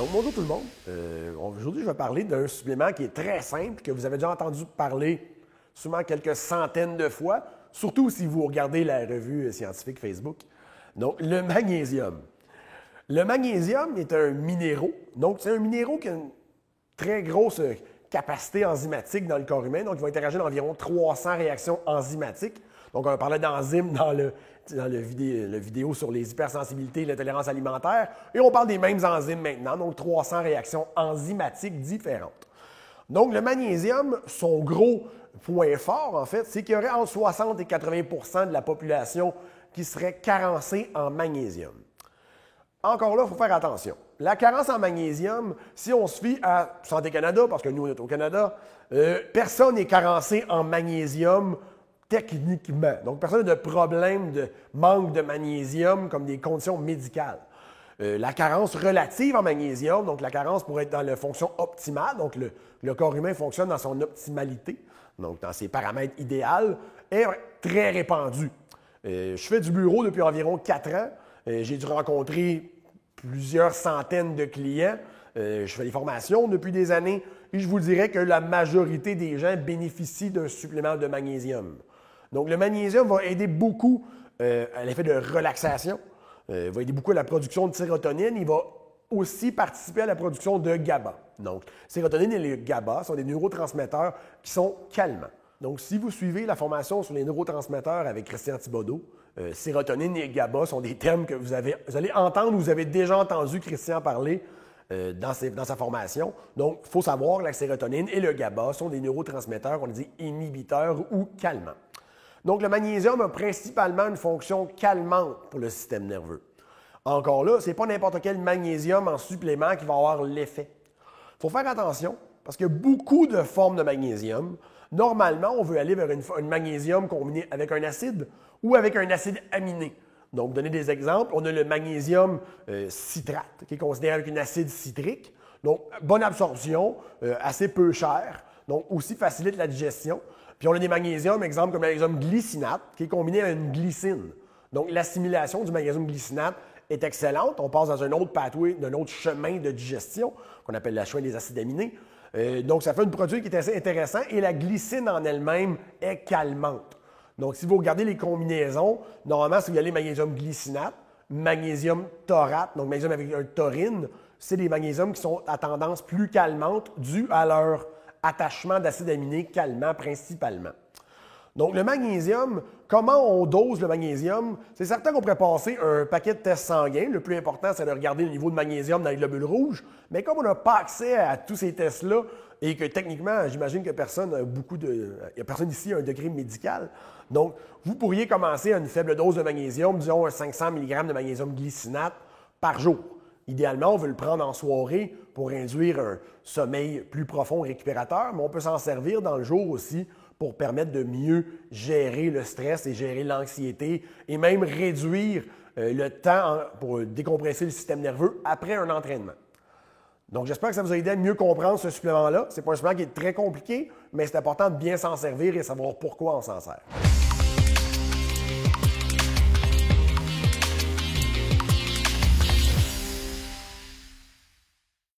Donc, bonjour tout le monde. Aujourd'hui, je vais parler d'un supplément qui est très simple, que vous avez déjà entendu parler sûrement quelques centaines de fois, surtout si vous regardez la revue scientifique Facebook. Donc, le magnésium. Le magnésium est un minéraux. Donc, c'est un minéraux qui a une très grosse capacité enzymatique dans le corps humain. Donc, il va interagir dans environ 300 réactions enzymatiques. Donc, on parlait d'enzymes dans le vidéo sur les hypersensibilités et l'intolérance alimentaire. Et on parle des mêmes enzymes maintenant, donc 300 réactions enzymatiques différentes. Donc, le magnésium, son gros point fort, en fait, c'est qu'il y aurait entre 60 et 80 de la population qui serait carencée en magnésium. Encore là, il faut faire attention. La carence en magnésium, si on se fie à Santé Canada, parce que nous, on est au Canada, personne n'est carencé en magnésium techniquement. Donc, personne n'a de problème de manque de magnésium comme des conditions médicales. La carence relative en magnésium, donc la carence pourrait être dans la fonction optimale, donc le corps humain fonctionne dans son optimalité, donc dans ses paramètres idéaux, est très répandue. Je fais du bureau depuis environ 4 ans. J'ai dû rencontrer plusieurs centaines de clients. Je fais des formations depuis des années et je vous dirais que la majorité des gens bénéficient d'un supplément de magnésium. Donc, le magnésium va aider beaucoup à l'effet de relaxation, va aider beaucoup à la production de sérotonine. Il va aussi participer à la production de GABA. Donc, sérotonine et le GABA sont des neurotransmetteurs qui sont calmants. Donc, si vous suivez la formation sur les neurotransmetteurs avec Christian Thibodeau, sérotonine et GABA sont des termes que vous allez entendre ou vous avez déjà entendu Christian parler dans sa formation. Donc, il faut savoir que la sérotonine et le GABA sont des neurotransmetteurs, on dit inhibiteurs ou calmants. Donc, le magnésium a principalement une fonction calmante pour le système nerveux. Encore là, ce n'est pas n'importe quel magnésium en supplément qui va avoir l'effet. Il faut faire attention parce qu'il y a beaucoup de formes de magnésium. Normalement, on veut aller vers un magnésium combiné avec un acide ou avec un acide aminé. Donc, pour donner des exemples, on a le magnésium citrate, qui est considéré avec un acide citrique. Donc, bonne absorption, assez peu cher, donc aussi facilite la digestion. Puis, on a des magnésiums, exemple comme le magnésium glycinate, qui est combiné avec une glycine. Donc, l'assimilation du magnésium glycinate est excellente. On passe dans un autre pathway, d'un autre chemin de digestion, qu'on appelle le chemin des acides aminés. Donc, ça fait un produit qui est assez intéressant et la glycine en elle-même est calmante. Donc, si vous regardez les combinaisons, normalement, si vous allez magnésium glycinate, magnésium taurate, donc magnésium avec un taurine, c'est des magnésiums qui sont à tendance plus calmante dû à leur attachement d'acides aminés calmants principalement. Donc, le magnésium, comment on dose le magnésium? C'est certain qu'on pourrait passer un paquet de tests sanguins. Le plus important, c'est de regarder le niveau de magnésium dans les globules rouges. Mais comme on n'a pas accès à tous ces tests-là et que techniquement, j'imagine que personne il n'y a personne ici à un degré médical. Donc, vous pourriez commencer à une faible dose de magnésium, disons un 500 mg de magnésium glycinate par jour. Idéalement, on veut le prendre en soirée pour induire un sommeil plus profond et récupérateur, mais on peut s'en servir dans le jour aussi pour permettre de mieux gérer le stress et gérer l'anxiété et même réduire le temps pour décompresser le système nerveux après un entraînement. Donc, j'espère que ça vous a aidé à mieux comprendre ce supplément-là. Ce n'est pas un supplément qui est très compliqué, mais c'est important de bien s'en servir et savoir pourquoi on s'en sert.